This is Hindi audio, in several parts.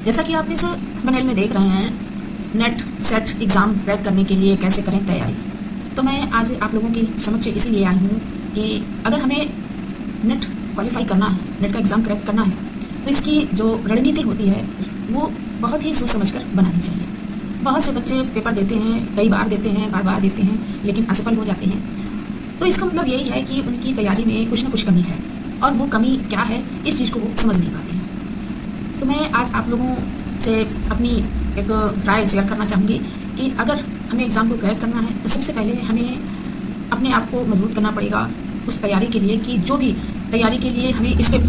जैसा कि आप इस थंबनेल में देख रहे हैं, नेट सेट एग्ज़ाम क्रैक करने के लिए कैसे करें तैयारी। तो मैं आज आप लोगों के समक्ष इसीलिए आई हूँ कि अगर हमें नेट क्वालिफाई करना है, नेट का एग्ज़ाम क्रैक करना है, तो इसकी जो रणनीति होती है वो बहुत ही सोच समझ कर बनानी चाहिए। बहुत से बच्चे पेपर देते हैं, कई बार देते हैं, बार बार देते हैं, लेकिन असफल हो जाते हैं। तो इसका मतलब यही है कि उनकी तैयारी में कुछ ना कुछ कमी है, और वो कमी क्या है इस चीज़ को वो समझ नहीं पाते हैं। तो मैं आज आप लोगों से अपनी एक राय शेयर करना चाहूँगी कि अगर हमें एग्ज़ाम को क्रैक करना है तो सबसे पहले हमें अपने आप को मजबूत करना पड़ेगा उस तैयारी के लिए, कि जो भी तैयारी के लिए हमें स्टेप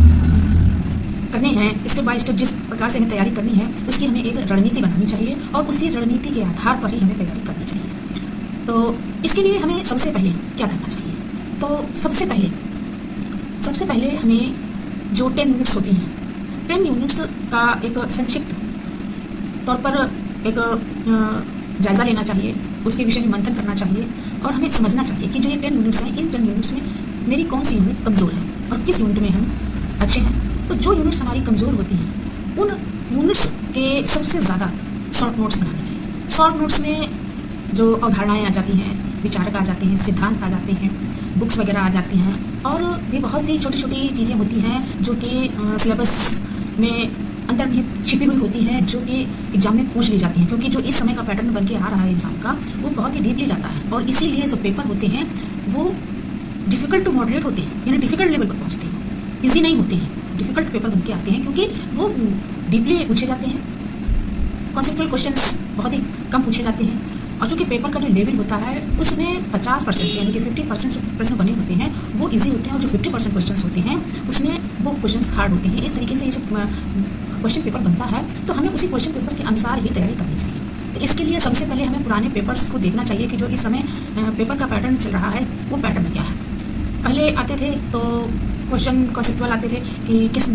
करने हैं, स्टेप बाय स्टेप जिस प्रकार से हमें तैयारी करनी है उसकी हमें एक रणनीति बनानी चाहिए, और उसी रणनीति के आधार पर ही हमें तैयारी करनी चाहिए। तो इसके लिए हमें सबसे पहले क्या करना चाहिए? तो सबसे पहले हमें जो 10 यूनिट्स होती हैं, 10 यूनिट्स का एक संक्षिप्त तौर पर एक जायज़ा लेना चाहिए, उसके विषय में मंथन करना चाहिए, और हमें समझना चाहिए कि जो ये 10 यूनिट्स हैं, इन 10 यूनिट्स में मेरी कौन सी यूनिट कमज़ोर है और किस यूनिट में हम अच्छे हैं। तो जो यूनिट्स हमारी कमज़ोर होती हैं उन यूनिट्स के सबसे ज़्यादा शॉर्ट नोट्स बनाने चाहिए। शॉर्ट नोट्स में जो अवधारणाएँ आ जाती हैं, विचारक आ जाते हैं, सिद्धांत आ जाते हैं, बुक्स वगैरह आ जाती हैं, और भी बहुत सी छोटी छोटी चीज़ें होती हैं जो कि सिलेबस में अंतर्निहित छिपी हुई होती है, जो कि एग्जाम में पूछ ली जाती हैं, क्योंकि जो इस समय का पैटर्न बन के आ रहा है एग्ज़ाम का वो बहुत ही डीपली जाता है, और इसीलिए जो पेपर होते हैं वो डिफ़िकल्ट टू मॉडरेट होते हैं, यानी डिफ़िकल्ट लेवल पर पहुँचते हैं, ईजी नहीं होते हैं, डिफ़िकल्ट पेपर बन के आते हैं, क्योंकि वो डीपली पूछे जाते हैं, कॉन्सेप्चुअल क्वेश्चंस बहुत ही कम पूछे जाते हैं, और चूँकि पेपर का जो लेवल होता है उसमें 50% यानी कि 50% जो प्रश्न बने होते हैं वो इजी होते हैं, और जो 50% क्वेश्चंस होते हैं उसमें वो क्वेश्चंस हार्ड होते हैं। इस तरीके से ये जो क्वेश्चन पेपर बनता है तो हमें उसी क्वेश्चन पेपर के अनुसार ही तैयारी करनी चाहिए। तो इसके लिए सबसे पहले हमें पुराने पेपर्स को देखना चाहिए कि जो इस समय पेपर का पैटर्न चल रहा है वो पैटर्न क्या है। पहले आते थे तो क्वेश्चन कॉन्सेप्चुअल आते थे कि किस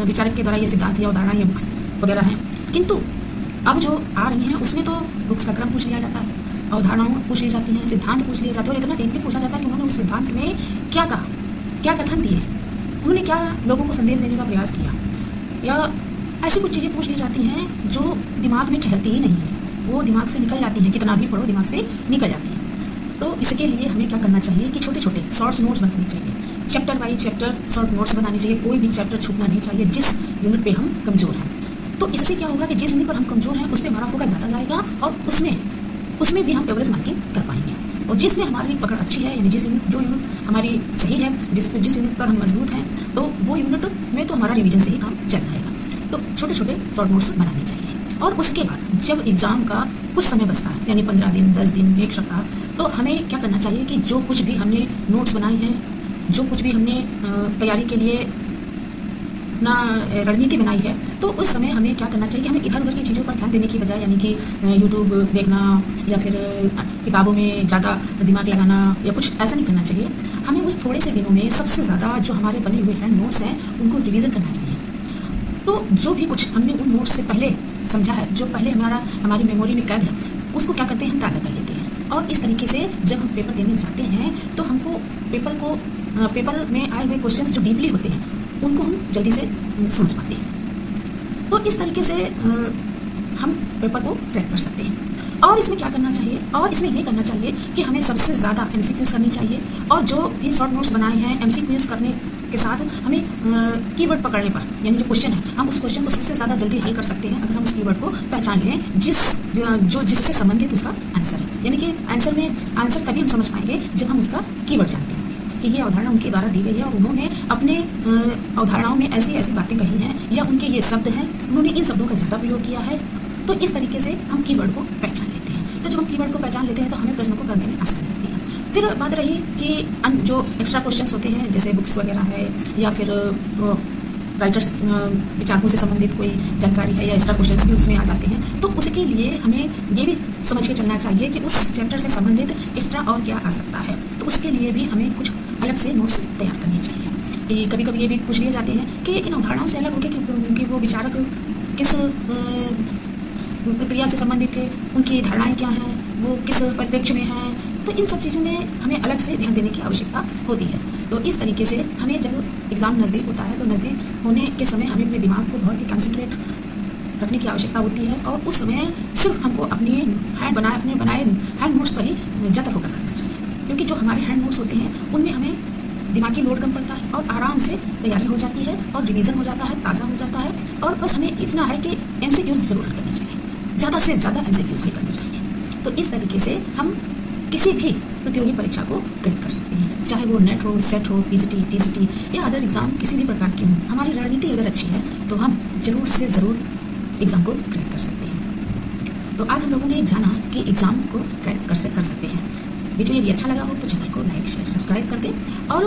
विचारक के द्वारा ये सिद्धांत या उदाहरण या बुक्स वगैरह हैं, किंतु अब जो आ रही हैं उसमें तो बुक्स का क्रम पूछ लिया जाता है, अवधारणाएं पूछ ली जाती हैं, सिद्धांत पूछ लिए जाते हैं, और इतना डीपली पूछा जाता है कि उन्होंने उस सिद्धांत में क्या कहा, क्या कथन दिए, उन्होंने क्या लोगों को संदेश देने का प्रयास किया, या ऐसी कुछ चीज़ें पूछ ली जाती हैं जो दिमाग में ठहरती ही नहीं है, वो दिमाग से निकल जाती हैं, कितना भी पढ़ो दिमाग से निकल जाती हैं। तो इसके लिए हमें क्या करना चाहिए कि छोटे छोटे शॉर्ट्स नोट्स बनाने चाहिए, chapter by chapter short notes बनाने चाहिए, कोई भी चैप्टर छूटना नहीं चाहिए जिस यूनिट पर हम कमज़ोर हैं। तो इससे क्या होगा कि जिस यूनिट पर हम कमज़ोर हैं उस पर हमारा फोकस ज़्यादा जाएगा, और उसमें भी हम एवरेज मार्किंग कर पाएंगे, और जिसमें हमारी पकड़ अच्छी है, यानी जो यूनिट हमारी सही है, जिस यूनिट पर हम मजबूत हैं, तो वो यूनिट में तो हमारा रिवीजन से ही काम चल जाएगा। तो छोटे छोटे शॉर्ट नोट्स बनाने चाहिए, और उसके बाद जब एग्ज़ाम का कुछ समय बचता है, यानी 15 दिन, 10 दिन, 1 सप्ताह, तो हमें क्या करना चाहिए कि जो कुछ भी हमने नोट्स बनाए हैं, जो कुछ भी हमने तैयारी के लिए ना रणनीति बनाई है, तो उस समय हमें क्या करना चाहिए कि हमें इधर उधर की चीज़ों पर ध्यान देने की बजाय, यानी कि यूट्यूब देखना या फिर किताबों में ज़्यादा दिमाग लगाना या कुछ ऐसा नहीं करना चाहिए। हमें उस थोड़े से दिनों में सबसे ज़्यादा जो हमारे बने हुए हैं नोट्स हैं उनको रिवीज़न करना चाहिए। तो जो भी कुछ हमने उन नोट्स से पहले समझा है, जो पहले हमारी मेमोरी में कैद है, उसको क्या करते हैं हम ताज़ा कर लेते हैं, और इस तरीके से जब हम पेपर देने जाते हैं तो हमको पेपर में आए हुए क्वेश्चंस जो डीपली होते हैं उनको हम जल्दी से समझ पाते हैं। तो इस तरीके से हम पेपर को क्रैक कर सकते हैं। और इसमें क्या करना चाहिए, और इसमें ये करना चाहिए कि हमें सबसे ज़्यादा MCQs करनी चाहिए, और जो भी शॉर्ट नोट्स बनाए हैं MCQs करने के साथ हमें कीवर्ड पकड़ने पर, यानी जो क्वेश्चन है हम उस क्वेश्चन को सबसे ज़्यादा जल्दी हल कर सकते हैं अगर हम उस कीवर्ड को पहचान लें जिससे संबंधित उसका आंसर है। यानी कि आंसर तभी हम समझ पाएंगे जब हम उसका कीवर्ड जानते हैं कि ये अवधारणा उनके द्वारा दी गई है, और उन्होंने अपने अवधारणाओं में ऐसी ऐसी बातें कही हैं, या उनके ये शब्द हैं, उन्होंने इन शब्दों का ज़्यादा प्रयोग किया है। तो इस तरीके से हम कीवर्ड को पहचान लेते हैं। तो जब हम कीवर्ड को पहचान लेते हैं तो हमें प्रश्नों को करने में आसानी होती है। फिर बात रही कि जो एक्स्ट्रा क्वेश्चंस होते हैं जैसे बुक्स वगैरह है, या फिर राइटर्स विचारकों से संबंधित कोई जानकारी है, या एक्स्ट्रा क्वेश्चंस भी उसमें आ जाते हैं, तो उसके लिए हमें ये भी समझ के चलना चाहिए कि उस चैप्टर से संबंधित एक्स्ट्रा और क्या आ सकता है। तो उसके लिए भी हमें कुछ अलग से नोट्स तैयार करनी चाहिए। कि कभी कभी ये भी पूछ लिए जाते हैं कि इन अवधारणाओं से अलग होकर कि वो विचारक किस प्रक्रिया से संबंधित थे, उनकी धारणाएं क्या हैं, वो किस परिप्रेक्ष्य में हैं, तो इन सब चीज़ों में हमें अलग से ध्यान देने की आवश्यकता होती है। तो इस तरीके से हमें जब एग्ज़ाम नज़दीक होता है तो नज़दीक होने के समय हमें अपने दिमाग को बहुत ही कंसंट्रेट रखने की आवश्यकता होती है और उस समय सिर्फ हमको अपने बनाए हैंड नोट्स पर ही ज़्यादा फोकस करना चाहिए, क्योंकि जो हमारे हैंड नोट्स होते हैं उनमें हमें दिमागी लोड कम पड़ता है और आराम से तैयारी हो जाती है और रिवीजन हो जाता है, ताज़ा हो जाता है। और बस हमें इतना है कि MCQs ज़रूर हल करने चाहिए, ज़्यादा से ज़्यादा MCQs हल करने चाहिए। तो इस तरीके से हम किसी भी प्रतियोगी परीक्षा को क्रैक कर सकते हैं, चाहे वो नेट हो, सेट हो, PCT, TCT या अदर एग्ज़ाम किसी भी प्रकार की हो। हमारी रणनीति अगर अच्छी है तो हम ज़रूर से ज़रूर एग्ज़ाम को क्रैक कर सकते हैं। तो आज हम लोगों ने जाना कि एग्ज़ाम को क्रैक कर सकते हैं। वीडियो यदि अच्छा लगा हो तो चैनल को लाइक, शेयर, सब्सक्राइब कर दें और